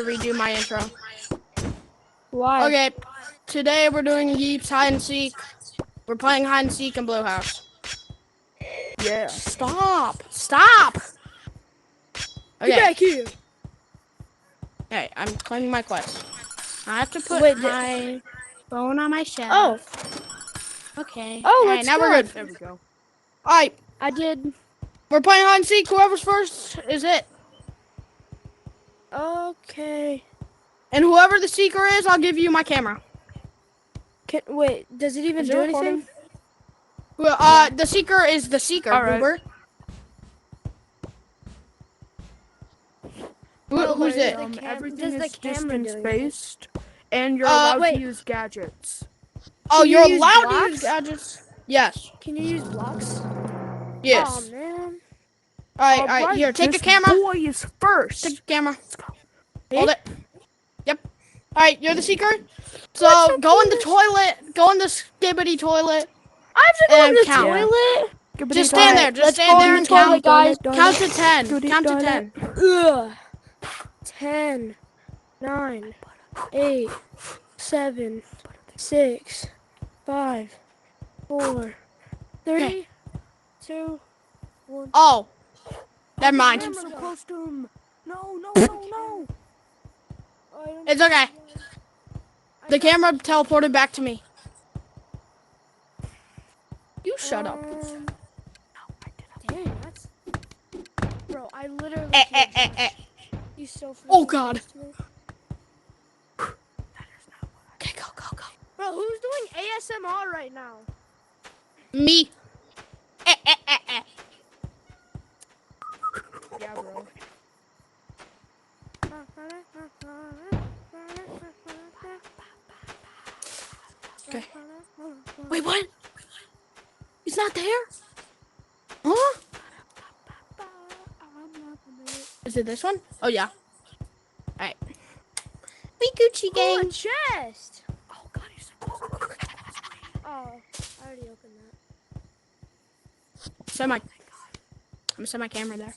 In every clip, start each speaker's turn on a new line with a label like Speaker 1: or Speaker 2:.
Speaker 1: redo my intro.
Speaker 2: Why?
Speaker 1: Okay, today we're doing Yeeps hide and seek. We're playing hide and seek in Blue House.
Speaker 2: Yeah.
Speaker 1: Stop! Okay.
Speaker 2: Get back here.
Speaker 1: Hey, I'm claiming my quest. I have to put
Speaker 2: Wait,
Speaker 1: my phone on my shelf.
Speaker 2: Oh.
Speaker 1: Okay.
Speaker 2: Oh,
Speaker 1: Alright,
Speaker 2: let's
Speaker 1: now
Speaker 2: go.
Speaker 1: we're good.
Speaker 2: There we go.
Speaker 1: Alright,
Speaker 2: I did.
Speaker 1: we're playing hide and seek. Whoever's first is it.
Speaker 2: Okay.
Speaker 1: And whoever the seeker is, I'll give you my camera.
Speaker 2: Wait, does it even
Speaker 1: Is it
Speaker 2: do
Speaker 1: recording?
Speaker 2: anything?
Speaker 1: Well, the seeker is the seeker,
Speaker 2: All right.
Speaker 1: Goober. Who's it?
Speaker 2: Everything is
Speaker 3: distance-based, and you're allowed
Speaker 2: wait.
Speaker 3: to use gadgets.
Speaker 1: Oh,
Speaker 2: Can you
Speaker 1: you're
Speaker 2: use
Speaker 1: allowed to
Speaker 2: blocks?
Speaker 1: use gadgets? Yes.
Speaker 2: Can you use blocks?
Speaker 1: Yes.
Speaker 2: Oh man.
Speaker 1: All right, here, take a
Speaker 3: this
Speaker 1: camera.
Speaker 3: boy is first.
Speaker 1: Take a camera.
Speaker 3: Let's go.
Speaker 1: Hold it. Yep. All right, you're the seeker. So go in the toilet. Go in the skibbity toilet.
Speaker 2: I have to go in
Speaker 1: And
Speaker 2: the
Speaker 1: count.
Speaker 2: toilet.
Speaker 1: Just stand there. Just
Speaker 2: Let's
Speaker 1: stand
Speaker 2: go
Speaker 1: there
Speaker 2: in
Speaker 1: and
Speaker 2: the toilet,
Speaker 1: count.
Speaker 2: guys.
Speaker 1: Count to 10. Count to 10.
Speaker 2: Ugh. 10, 9, 8, 7, 6, 5, 4, 3, 2, 1.
Speaker 1: Oh, never mind.
Speaker 3: I'm so close to him. No.
Speaker 2: Oh,
Speaker 1: It's okay. The camera teleported back to me. You shut up.
Speaker 2: Dang, that's... Bro, I literally
Speaker 1: Eh.
Speaker 2: He's so freaking
Speaker 1: Oh, God.
Speaker 2: close to me.
Speaker 1: Okay, go.
Speaker 2: Bro, who's doing ASMR right now?
Speaker 1: Me. Eh.
Speaker 3: Yeah, bro.
Speaker 1: Okay. Wait, what? He's not there? Huh? Is it this one? Oh, yeah. Alright. We Gucci gang.
Speaker 2: Oh, a chest!
Speaker 3: Oh God, he's so close.
Speaker 2: Oh, I already opened that.
Speaker 1: I'm gonna set my camera there.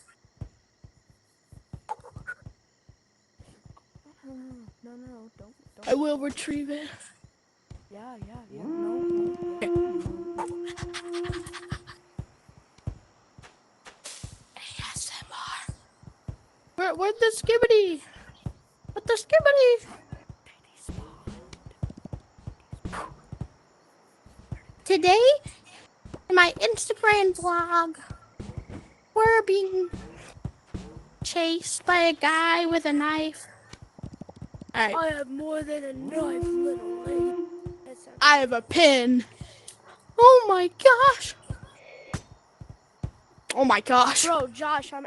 Speaker 3: No, don't.
Speaker 1: I will retrieve it.
Speaker 3: Yeah. No.
Speaker 1: ASMR. Where'd the skibbity? What the skibbity? Today, in my Instagram vlog, we're being chased by a guy with a knife. Alright.
Speaker 2: I have more than a knife, little lady.
Speaker 1: I have a pin. Oh my gosh. Oh my gosh.
Speaker 2: Bro, Josh, come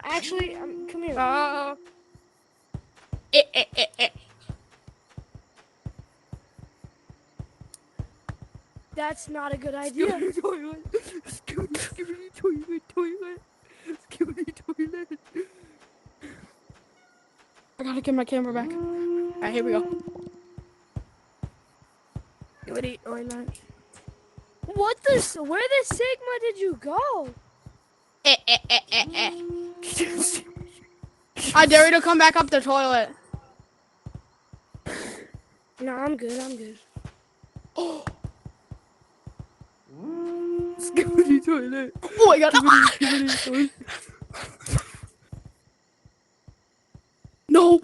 Speaker 2: here.
Speaker 1: Eh.
Speaker 2: That's not a good idea.
Speaker 3: Toilet. Skibidi toilet.
Speaker 1: I gotta get my camera back. Alright, here we go.
Speaker 3: Skibidi toilet.
Speaker 2: Where the Sigma did you go?
Speaker 1: Eh. I dare you to come back up the toilet.
Speaker 2: No, I'm good.
Speaker 1: Oh,
Speaker 3: Skibidi toilet.
Speaker 1: oh my god.
Speaker 3: Skibidi toilet.
Speaker 1: No.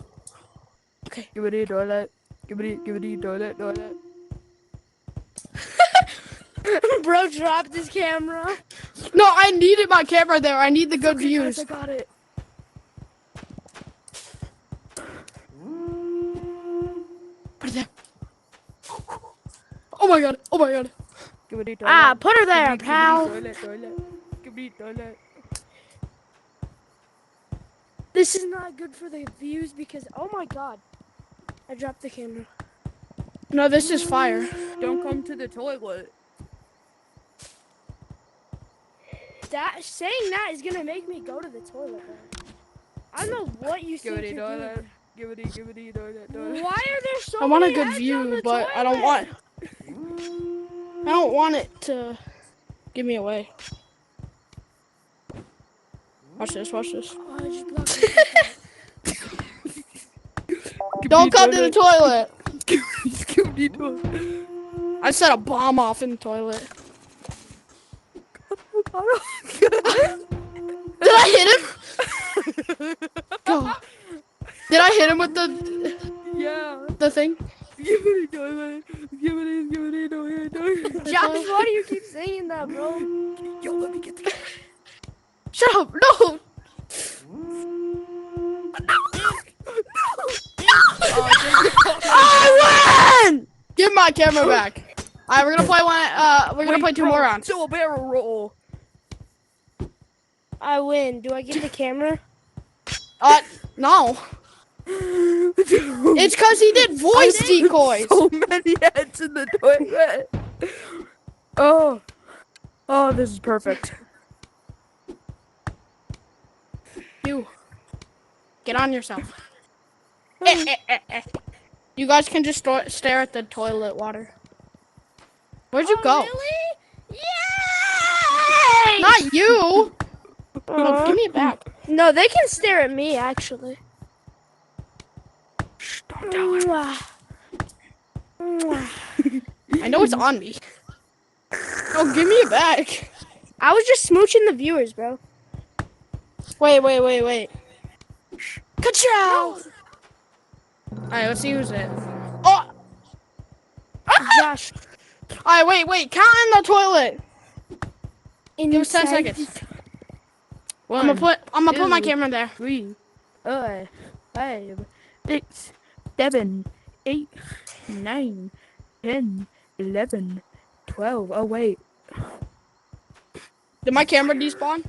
Speaker 1: Okay.
Speaker 3: Skibidi toilet. Skibidi toilet.
Speaker 2: Bro dropped his camera.
Speaker 1: No, I needed my camera there. I need the good views.
Speaker 3: I got it.
Speaker 1: Put it there. Oh my god.
Speaker 3: Skibidi toilet.
Speaker 2: Ah, put her there,
Speaker 3: Skibidi
Speaker 2: pal.
Speaker 3: toilet. Skibidi toilet.
Speaker 2: This is not good for the views because, oh my god. I dropped the camera.
Speaker 1: No, this is fire.
Speaker 3: Don't come to the toilet.
Speaker 2: Saying that is gonna make me go to the toilet, bro. I don't know what you think
Speaker 3: Skibidi
Speaker 2: you're
Speaker 3: toilet.
Speaker 2: doing.
Speaker 3: Skibidi toilet.
Speaker 2: Why are there so
Speaker 1: I want a
Speaker 2: many
Speaker 1: good
Speaker 2: heads on
Speaker 1: view,
Speaker 2: the
Speaker 1: but I don't
Speaker 2: toilet?
Speaker 1: want it to give me away. Watch this.
Speaker 2: Oh, I just blocked it.
Speaker 1: Don't come to the toilet.
Speaker 3: Skibidi toilet.
Speaker 1: I set a bomb off in the toilet. Did I hit him? Go. Did I hit him with
Speaker 3: Yeah.
Speaker 1: the thing?
Speaker 3: Skibidi toilet. Skibidi toilet.
Speaker 2: Josh, why do you keep saying that, bro?
Speaker 3: Yo, let me get the camera.
Speaker 1: Shut up! No! I win! Give my camera back. Alright, we're gonna play one. We're gonna play two more rounds.
Speaker 3: So a barrel roll.
Speaker 2: I win. Do I get the camera?
Speaker 1: No. It's because he did voice decoys.
Speaker 3: So many heads in the toilet. Oh, this is perfect.
Speaker 1: You. Get on yourself. You guys can just stare at the toilet water. Where'd you go?
Speaker 2: Really? Yay!
Speaker 1: Not you. No, give me it back.
Speaker 2: No, they can stare at me, actually.
Speaker 3: Shh, don't tell her.
Speaker 1: I know it's on me. Oh, give me it back.
Speaker 2: I was just smooching the viewers, bro.
Speaker 1: Wait. Ka-chow! Alright, let's use it. Oh!
Speaker 2: Josh,
Speaker 1: Alright, wait. Count in the toilet. Give us 10
Speaker 2: inside-
Speaker 1: seconds. I'm gonna put my
Speaker 3: two,
Speaker 1: camera there.
Speaker 3: 3, 5, 6, 7, 8, 9, 10, 11, 12. Oh wait.
Speaker 1: Did my camera despawn?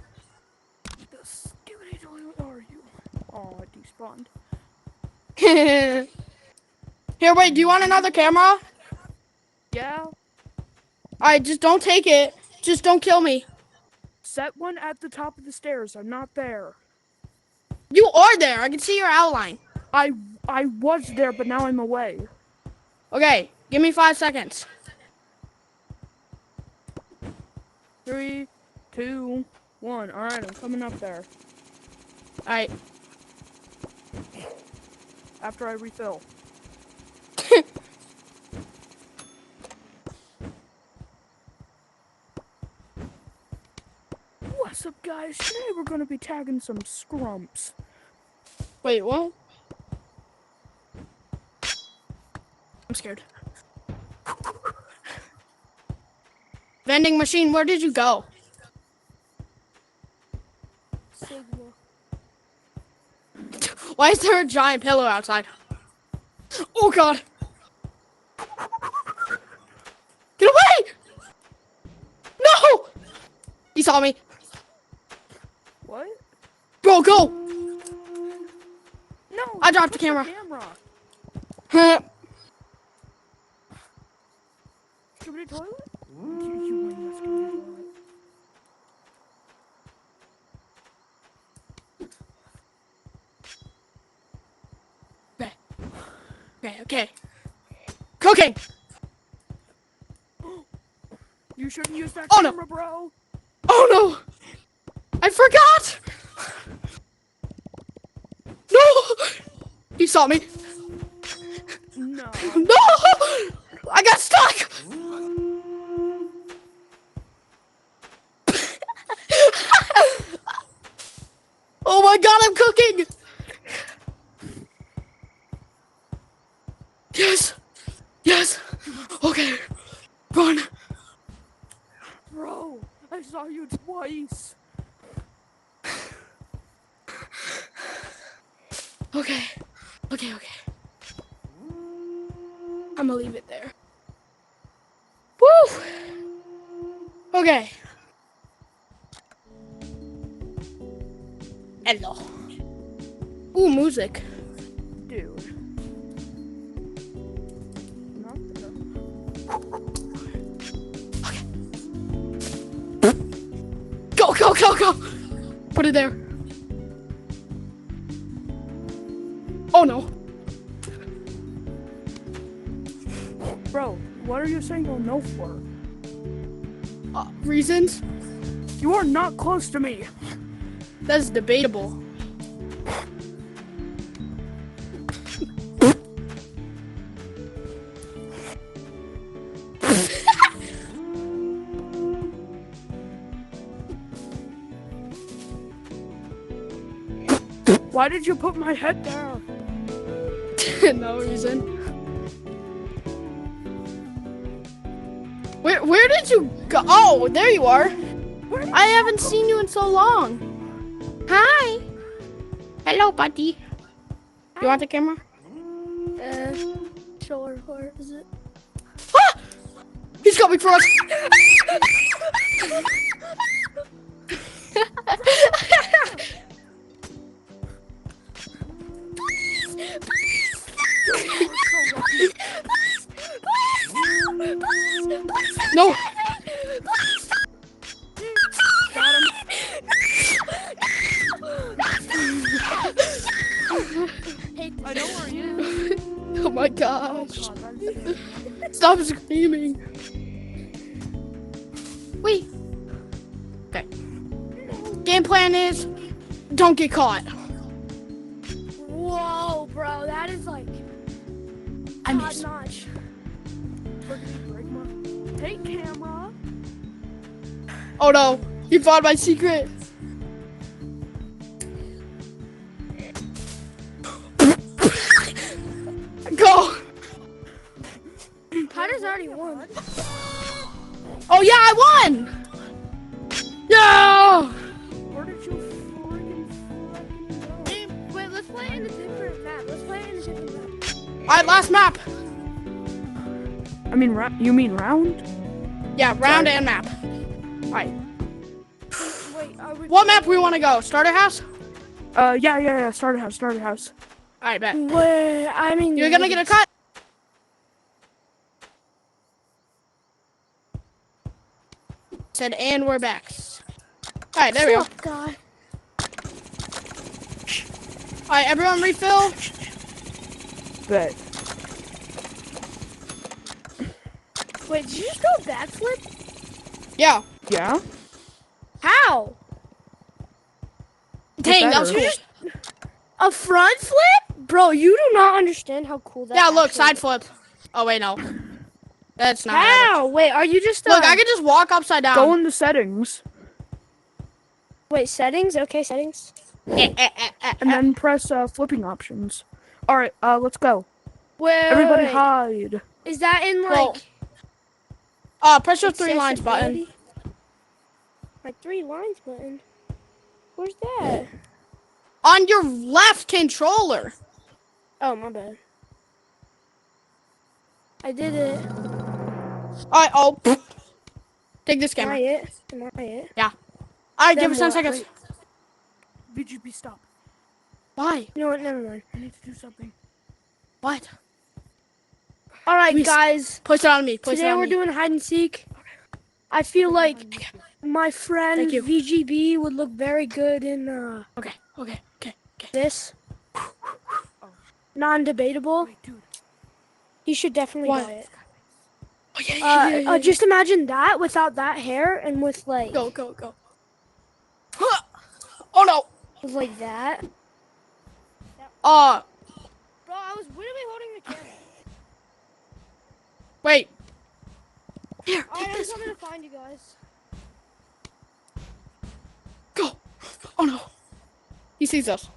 Speaker 3: The skibidi toilet are you? Oh, it despawned.
Speaker 1: Here, wait, do you want another camera?
Speaker 3: Yeah.
Speaker 1: Alright, just don't take it. Just don't kill me.
Speaker 3: Set one at the top of the stairs. I'm not there.
Speaker 1: You are there. I can see your outline.
Speaker 3: I was there, but now I'm away.
Speaker 1: Okay, give me 5 seconds.
Speaker 3: 3, 2, 1. All right, I'm coming up there
Speaker 1: Alright.
Speaker 3: after I refill. What's up, guys? Today we're gonna be tagging some scrumps.
Speaker 1: Wait, what? I'm scared. Vending machine, where did you go?
Speaker 2: Signal.
Speaker 1: Why is there a giant pillow outside? Oh god! Get away! No! He saw me.
Speaker 3: What?
Speaker 1: Bro, go!
Speaker 3: No.
Speaker 1: I dropped the
Speaker 3: push
Speaker 1: camera.
Speaker 3: Camera. Skibidi toilet? You win the skibidi toilet.
Speaker 1: Okay. Cooking!
Speaker 3: You shouldn't use that
Speaker 1: Oh, no.
Speaker 3: camera, bro.
Speaker 1: Oh no! I forgot! No! He saw me.
Speaker 3: No.
Speaker 1: No! I got stuck! Oh my god, I'm cooking! Yes! Okay. Run!
Speaker 3: Bro, I saw you twice.
Speaker 1: Okay. I'm gonna leave it there. Woo! Okay. Hello. Ooh, music.
Speaker 3: Dude. Not there.
Speaker 1: Go! Put it there. Oh no.
Speaker 3: Bro, what are you saying oh no for?
Speaker 1: Reasons?
Speaker 3: You are not close to me.
Speaker 1: That's debatable.
Speaker 3: Why did you put my head down?
Speaker 1: No reason. Where did you go? Oh, there you are. I haven't seen you in so long. Hi. Hello, buddy. You want the camera?
Speaker 2: Sure, where is it?
Speaker 1: Ah! He's coming for us. No.
Speaker 3: I know where he is.
Speaker 1: Oh my gosh.
Speaker 3: Oh, God, that's
Speaker 1: Stop screaming. Wait. Okay. Game plan is don't get caught.
Speaker 2: Whoa, bro, that is like
Speaker 1: I
Speaker 2: top
Speaker 1: missed.
Speaker 2: notch.
Speaker 3: Take camera.
Speaker 1: Oh no. He found my secret. Go.
Speaker 2: Potter's already won.
Speaker 1: Oh yeah, I won. Yeah.
Speaker 3: Where did you freaking go?
Speaker 2: Wait, let's play it in a different map. Let's play it in a different map.
Speaker 1: All right, last map.
Speaker 3: I mean, you mean round?
Speaker 1: Yeah, round and map. All right.
Speaker 2: Wait, are we?
Speaker 1: What map we want to go? Starter house?
Speaker 3: Yeah. Starter house.
Speaker 1: All right, bet.
Speaker 2: Wait, I mean,
Speaker 1: You're gonna get a cut. Said, and we're back. All right, there we go.
Speaker 2: What's up, guy?
Speaker 1: All right, everyone refill.
Speaker 3: Bet.
Speaker 2: Wait, did you just go backflip?
Speaker 1: Yeah.
Speaker 3: Yeah?
Speaker 2: How?
Speaker 1: Dang, that
Speaker 3: better.
Speaker 1: was cool.
Speaker 2: A front flip? Bro, you do not understand how cool that
Speaker 1: Yeah, look,
Speaker 2: actually
Speaker 1: side
Speaker 2: is.
Speaker 1: flip. Oh wait, no. That's not.
Speaker 2: How? Wait, are you just
Speaker 1: Look, I can just walk upside down.
Speaker 3: Go in the settings
Speaker 2: Wait, settings? Okay, settings.
Speaker 3: and then press flipping options. All right, let's go.
Speaker 2: Wait,
Speaker 3: Everybody
Speaker 2: wait.
Speaker 3: hide.
Speaker 2: Is that in
Speaker 1: Well,
Speaker 2: like
Speaker 1: press your 3 lines button.
Speaker 2: accessibility? My 3 lines button? Where's that?
Speaker 1: On your left controller.
Speaker 2: Oh, my bad. I did it.
Speaker 1: All right, oh. Take this
Speaker 2: Am I
Speaker 1: camera.
Speaker 2: it? Am I it?
Speaker 1: All right, give
Speaker 2: Then
Speaker 1: us 10
Speaker 2: what?
Speaker 1: seconds.
Speaker 3: VGB, stop.
Speaker 1: Why?
Speaker 2: You know what? Never mind.
Speaker 3: I need to do something.
Speaker 1: What?
Speaker 2: All right,
Speaker 1: Please.
Speaker 2: guys.
Speaker 1: Push it on me. Push it
Speaker 2: Today
Speaker 1: on
Speaker 2: we're
Speaker 1: me.
Speaker 2: doing hide and seek. I feel like my friend
Speaker 1: Thank you.
Speaker 2: VGB would look very good in
Speaker 1: Okay.
Speaker 2: this. Non-debatable.
Speaker 3: Wait, dude.
Speaker 2: He should definitely
Speaker 1: What?
Speaker 2: buy it.
Speaker 1: Oh, yeah.
Speaker 2: Just imagine that without that hair and with like
Speaker 1: Go. Huh. Oh no.
Speaker 2: with like that.
Speaker 1: Uh,
Speaker 2: Bro, I was literally holding the camera.
Speaker 1: wait. Here,
Speaker 2: Alright,
Speaker 1: take
Speaker 2: I'm
Speaker 1: this.
Speaker 2: coming to find you guys.
Speaker 1: Go. Oh no. He sees us.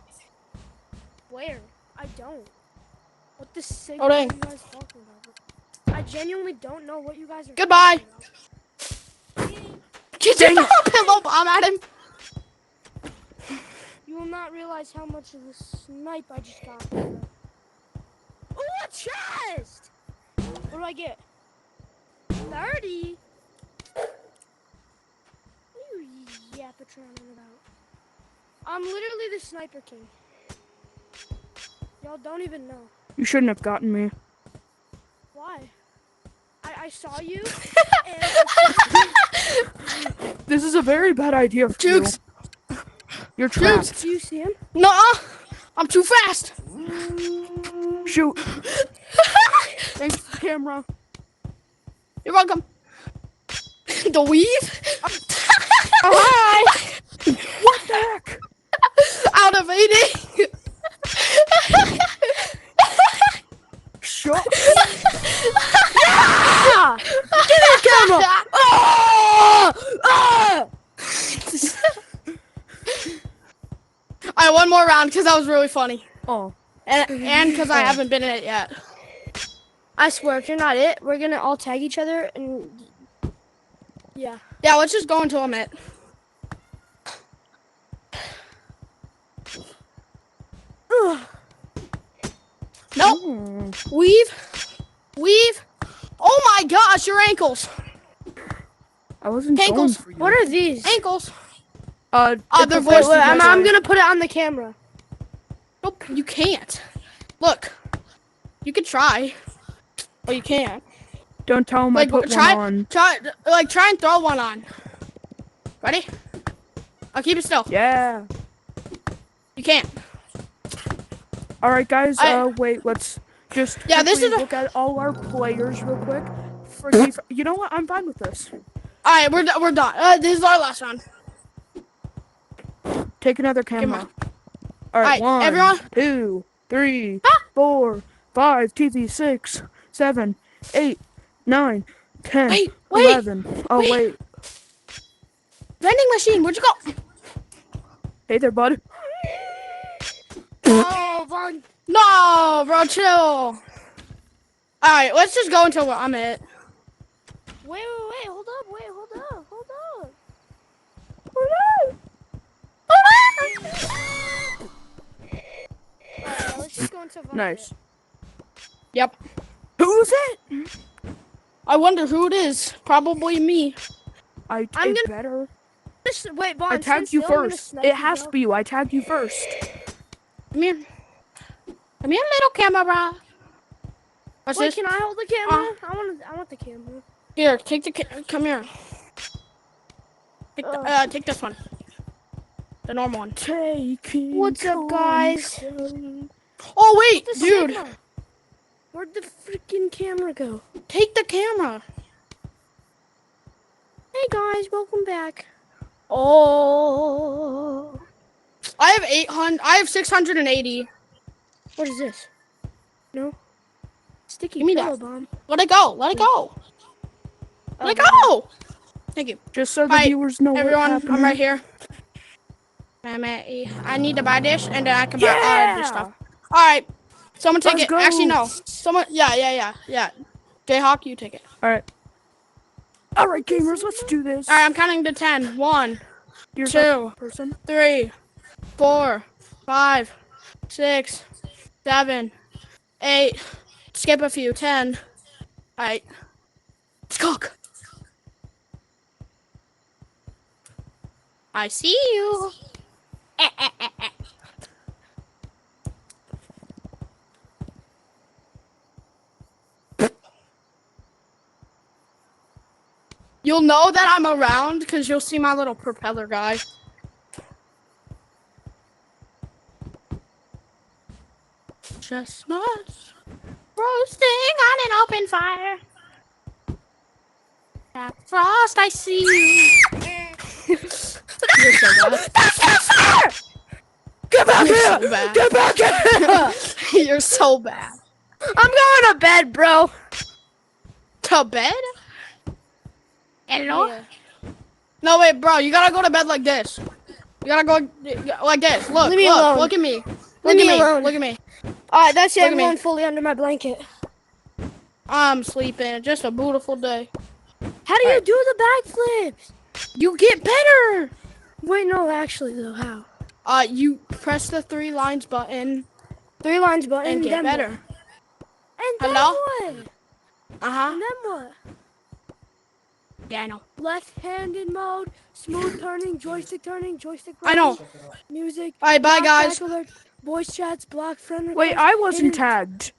Speaker 2: Where? I don't. What the sick
Speaker 1: Oh,
Speaker 2: are
Speaker 1: dang.
Speaker 2: you guys talking about? I genuinely don't know what you guys are
Speaker 1: Goodbye.
Speaker 2: talking about.
Speaker 1: Get your pillow bomb at him.
Speaker 2: You will not realize how much of a snipe I just got. Oh, a chest! What do I get? 30? What are you yappatroning about? I'm literally the sniper king. Y'all don't even know.
Speaker 3: You shouldn't have gotten me.
Speaker 2: Why? I saw you.
Speaker 3: This is a very bad idea for you.
Speaker 1: Jukes.
Speaker 3: You're trapped.
Speaker 2: Do you see him?
Speaker 1: Nuh-uh. I'm too fast.
Speaker 3: Shoot. Thanks for the camera.
Speaker 1: You're welcome. The weave?
Speaker 2: Oh, hi!
Speaker 3: What the heck?
Speaker 1: Out of 80.
Speaker 3: Shut.
Speaker 2: Ah! Give me the camera! Ah! Ah!
Speaker 1: I right, one more round because that was really funny.
Speaker 3: Oh.
Speaker 1: And because I haven't been in it yet.
Speaker 2: I swear, if you're not it, we're gonna all tag each other and yeah.
Speaker 1: Yeah, let's just go until I'm it.
Speaker 2: Ugh.
Speaker 1: Nope. Weave. Oh my gosh, your ankles.
Speaker 3: I wasn't
Speaker 1: Ankles.
Speaker 3: going for you.
Speaker 2: What are these?
Speaker 1: Ankles.
Speaker 3: They're
Speaker 1: They're
Speaker 2: Wait,
Speaker 1: voice
Speaker 2: I'm gonna put it on the camera.
Speaker 1: Nope, you can't. Look, you could try, but you can't.
Speaker 3: Don't tell him I put one on.
Speaker 1: Try and throw one on. Ready? I'll keep it still.
Speaker 3: Yeah.
Speaker 1: You can't.
Speaker 3: All right, guys. Wait. Let's just
Speaker 1: this is
Speaker 3: look at all our players real quick. You know what? I'm fine with this.
Speaker 1: All right, we're done. This is our last round.
Speaker 3: Take another camera. All
Speaker 1: Alright,
Speaker 3: right, 1,
Speaker 1: everyone.
Speaker 3: 2, 3, 4, 5, TV, 6, 7, 8, 9, 10,
Speaker 1: Wait.
Speaker 3: 11. Oh, wait.
Speaker 1: Vending machine, where'd you go?
Speaker 3: Hey there, bud.
Speaker 2: Oh, Vaughn.
Speaker 1: No, bro, chill. All right, let's just go until I'm it.
Speaker 2: Wait, hold up. Alright, let's just go until Vaughn.
Speaker 3: Nice.
Speaker 1: Yep.
Speaker 3: Who's it?
Speaker 1: I wonder who it is. Probably me.
Speaker 3: I'm
Speaker 2: gonna-
Speaker 3: better.
Speaker 2: Wait, Vaughn.
Speaker 3: I tagged you first. It has to be you. I tagged you first.
Speaker 1: Come here. Come here, little camera, bro. What's
Speaker 2: Wait,
Speaker 1: this?
Speaker 2: can I hold the camera? I want the camera.
Speaker 1: Here, take the come here. Take this one. The normal one.
Speaker 2: What's up, guys?
Speaker 1: Oh wait,
Speaker 2: The
Speaker 1: dude.
Speaker 2: signal. Where'd the freaking camera go?
Speaker 1: Take the camera.
Speaker 2: Hey guys, welcome back. Oh,
Speaker 1: I have 800. I have 680.
Speaker 2: what is this? No. Sticky
Speaker 1: Give me
Speaker 2: pillow
Speaker 1: that.
Speaker 2: bomb.
Speaker 1: Let it go. Let it go. Let it go. Thank you.
Speaker 3: Just so the
Speaker 1: Alright,
Speaker 3: viewers know
Speaker 1: everyone,
Speaker 3: what's happening.
Speaker 1: I'm right here. I need to buy this, and then I can buy this stuff. All right, someone take
Speaker 3: Let's
Speaker 1: it.
Speaker 3: go.
Speaker 1: Actually, no. Someone. Yeah. Jayhawk, you take it.
Speaker 3: All right, gamers, let's do this.
Speaker 1: All right, I'm counting to 10. 1,
Speaker 3: You're
Speaker 1: 2,
Speaker 3: person.
Speaker 1: 3, 4, 5, 6, 7, 8. Skip a few. 10. All right. Let's cook. I see you. You'll know that I'm around because you'll see my little propeller guy. Chestnuts roasting on an open fire. Jack Frost, I see you. You're so bad.
Speaker 3: That's not fair! Get back
Speaker 1: You're
Speaker 3: here!
Speaker 1: so bad.
Speaker 3: Get back here!
Speaker 1: You're so bad.
Speaker 2: I'm going to bed, bro.
Speaker 1: To bed? Hello?
Speaker 2: Yeah.
Speaker 1: No, wait, bro. You gotta go to bed like this. You gotta go like this. Look,
Speaker 2: Leave me alone.
Speaker 1: look at me.
Speaker 2: Leave me alone.
Speaker 1: Look at me.
Speaker 2: All right, that's it.
Speaker 1: Look at
Speaker 2: I'm
Speaker 1: me.
Speaker 2: going fully under my blanket.
Speaker 1: I'm sleeping. Just a beautiful day.
Speaker 2: How do you do the backflips?
Speaker 1: You get better.
Speaker 2: Wait, no, actually, though, how?
Speaker 1: You press the 3 lines button
Speaker 2: 3 lines button
Speaker 1: and get
Speaker 2: then
Speaker 1: better.
Speaker 2: What? And then
Speaker 1: Hello?
Speaker 2: what?
Speaker 1: Uh-huh.
Speaker 2: And then what?
Speaker 1: Yeah, I know.
Speaker 2: Left-handed mode, smooth turning, joystick
Speaker 1: I know.
Speaker 2: music.
Speaker 1: All right, bye,
Speaker 2: block
Speaker 1: guys.
Speaker 2: back alert, voice chats, block friend request.
Speaker 3: Wait, I wasn't
Speaker 2: hidden-
Speaker 3: tagged.